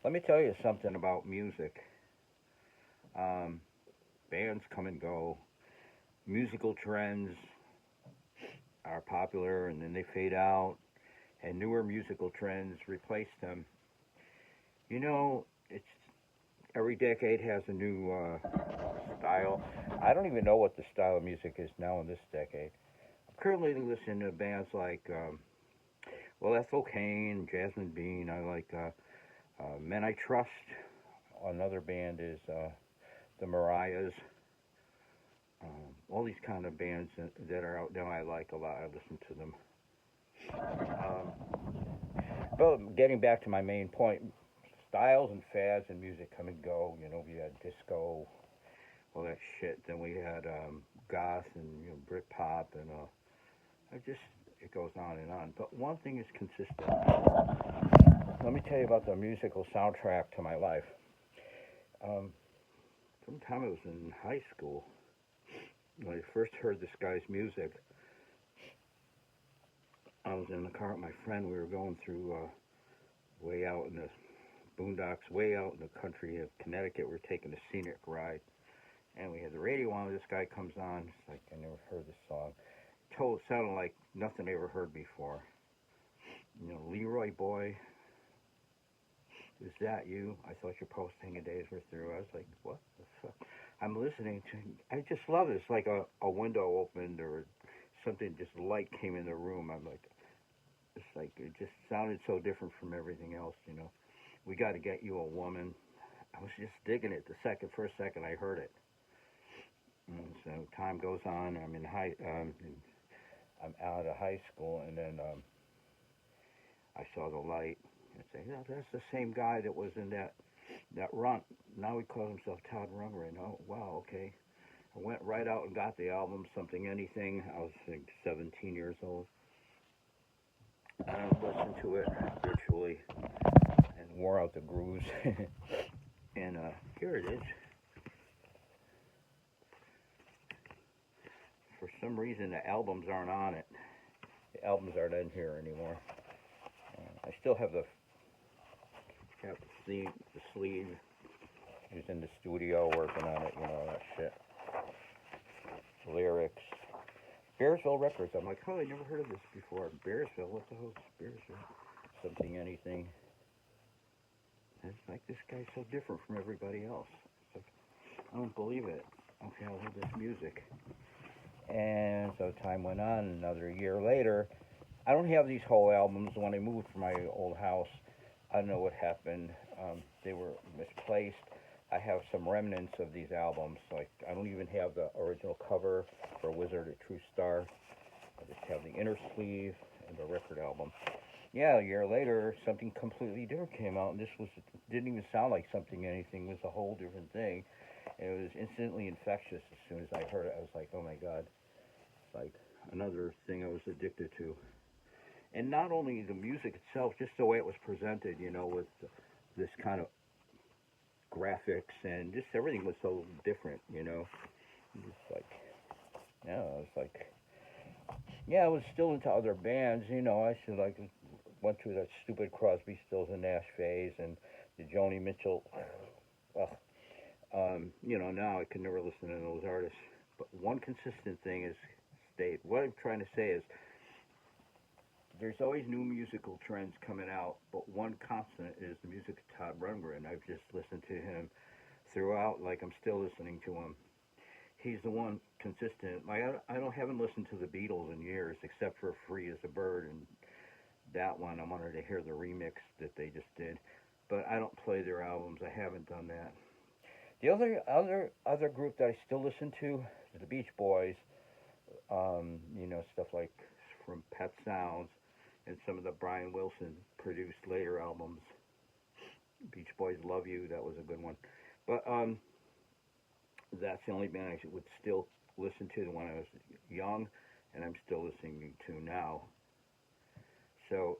Let me tell you something about music. Um, Bands come and go. Musical trends are popular and then they fade out, and newer musical trends replace them. It's every decade has a new style. I don't even know what the style of music is now in this decade. I'm currently listening to bands like, well, Ethel Cain, Jasmine Bean. I like Men I Trust. Another band is the Mariahs. All these kind of bands that are out now, I like a lot. I listen to them. But getting back to my main point, styles and fads and music come and go. We had disco, all that shit. Then we had goth and Britpop, and it goes on and on. But one thing is consistent. Let me tell you about the musical soundtrack to my life. Um, Sometime I was in high school when I first heard this guy's music. I was in the car with my friend. We were going through way out in the boondocks, way out in the country of Connecticut. We were taking a scenic ride, and we had the radio on. This guy comes on. It's like I never heard this song. It sounded like nothing I ever heard before. Leroy Boy, is that you? I thought your posting days were through. I was like, what the fuck? I'm listening to. I just love it. It's like a window opened or something. Just light came in the room. I'm like, it's like it just sounded so different from everything else. We got to get you a woman. I was just digging it the first second I heard it. And so time goes on. I'm out of high school, and then I saw the light. And say, yeah, that's the same guy that was in that run. Now he calls himself Todd Rundgren. Oh, wow, okay. I went right out and got the album, Something Anything. I was like 17 years old. And I listened to it virtually and wore out the grooves. And here it is. For some reason, the albums aren't on it. The albums aren't in here anymore. I still have the sleeve. He was in the studio working on it, that shit. Lyrics. Bearsville Records. I'm like, oh, I never heard of this before. Bearsville? What the hell is Bearsville? Something Anything. It's like this guy's so different from everybody else. It's like, I don't believe it. Okay, I'll hear this music. And so time went on. Another year later, I don't have these whole albums. When I moved from my old house, I don't know what happened. They were misplaced. I have some remnants of these albums. Like I don't even have the original cover for Wizard of True Star. I just have the inner sleeve and the record album. Yeah, a year later, something completely different came out, and this didn't even sound like Something Anything. It was a whole different thing. And it was instantly infectious. As soon as I heard it, I was like, oh my god, it's like another thing I was addicted to. And not only the music itself, just the way it was presented, with this kind of graphics and just everything was so different. It's like, yeah, it's like, yeah, I was still into other bands. I should like went through that stupid Crosby, Stills and Nash phase and the Joni Mitchell. Ugh. Now I can never listen to those artists. But one consistent thing is stayed. What I'm trying to say is there's always new musical trends coming out, but one constant is the music of Todd Rundgren. I've just listened to him throughout, like I'm still listening to him. He's the one consistent. Like I haven't listened to the Beatles in years, except for "Free as a Bird" and that one. I wanted to hear the remix that they just did, but I don't play their albums. I haven't done that. The other group that I still listen to is the Beach Boys. Stuff like from Pet Sounds and some of the Brian Wilson produced later albums. Beach Boys Love You, that was a good one. But that's the only band I would still listen to when I was young, and I'm still listening to now. So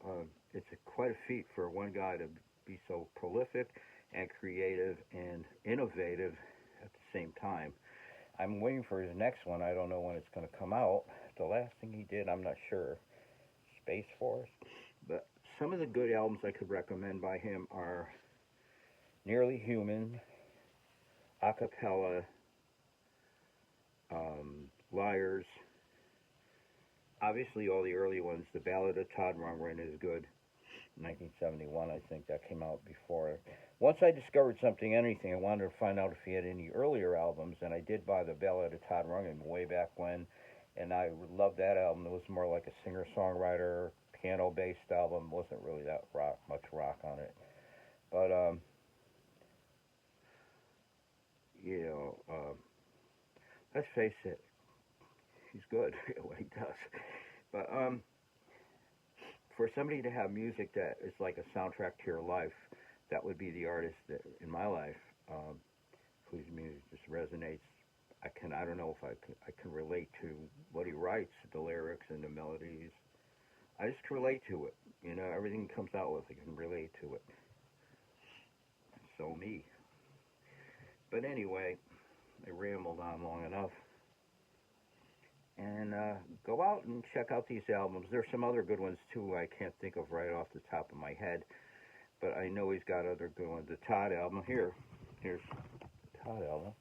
it's quite a feat for one guy to be so prolific and creative and innovative at the same time. I'm waiting for his next one. I don't know when it's going to come out. The last thing he did, I'm not sure. Space Force. But some of the good albums I could recommend by him are Nearly Human, Acapella, Liars. Obviously, all the early ones. The Ballad of Todd Rundgren is good. 1971, I think that came out before. Once I discovered Something Anything, I wanted to find out if he had any earlier albums, and I did buy the Ballad of Todd Rundgren way back when, and I loved that album. It was more like a singer-songwriter, piano-based album. Wasn't really that much rock on it, but you know, let's face it, he's good at what he does. But for somebody to have music that is like a soundtrack to your life, that would be the artist that in my life whose music just resonates. I don't know if I can relate to what he writes, the lyrics and the melodies. I just relate to it. You know, everything he comes out with, I can relate to it. So me. But anyway, I rambled on long enough. And go out and check out these albums. There's some other good ones too. I can't think of right off the top of my head, but I know he's got other good ones. The Todd album here's the Todd album,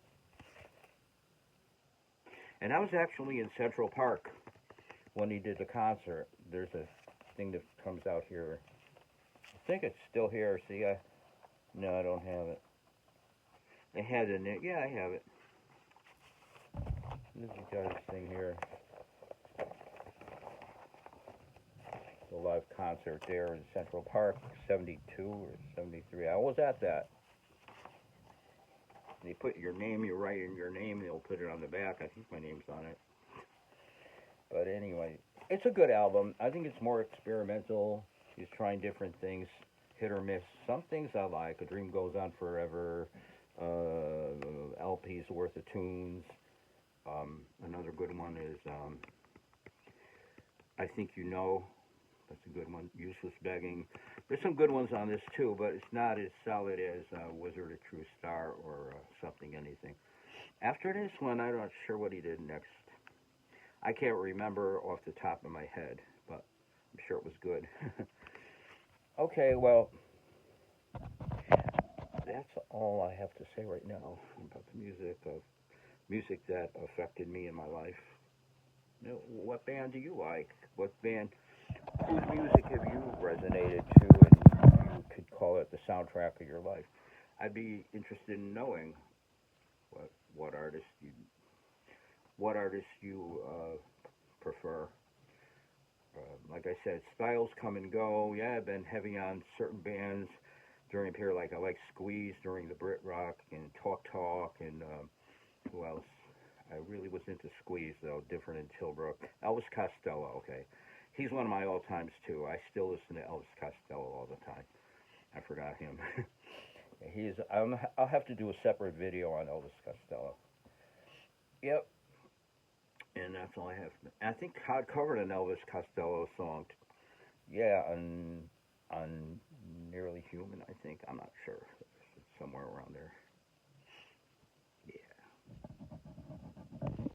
and I was actually in Central Park when he did the concert. There's a thing that comes out here. I think it's still here. See, no, I don't have it. I had it in it. Yeah, I have it. This guy's thing here. The live concert there in Central Park, 72 or 73. I was at that. They put your name, you write in your name, they'll put it on the back. I think my name's on it. But anyway, it's a good album. I think it's more experimental. He's trying different things, hit or miss. Some things I like. A Dream Goes On Forever, LP's worth of tunes. Another good one is I Think You Know. That's a good one. Useless Begging. There's some good ones on this too, but it's not as solid as Wizard of True Star or Something Anything. After this one, I'm not sure what he did next. I can't remember off the top of my head, but I'm sure it was good. Okay, well, that's all I have to say right now about the music that affected me in my life. You know, what band do you like? What band? Whose music have you resonated to, and you could call it the soundtrack of your life? I'd be interested in knowing what artists you prefer. Like I said, styles come and go. Yeah, I've been heavy on certain bands during a period. Like I like Squeeze during the Brit Rock and Talk Talk, and who else? I really was into Squeeze though, different in Tilbrook. Elvis Costello, okay. He's one of my all-times too. I still listen to Elvis Costello all the time. I forgot him. I'll have to do a separate video on Elvis Costello. Yep. And that's all I have. I think Todd covered an Elvis Costello song. Yeah, on Nearly Human, I think. I'm not sure. It's somewhere around there.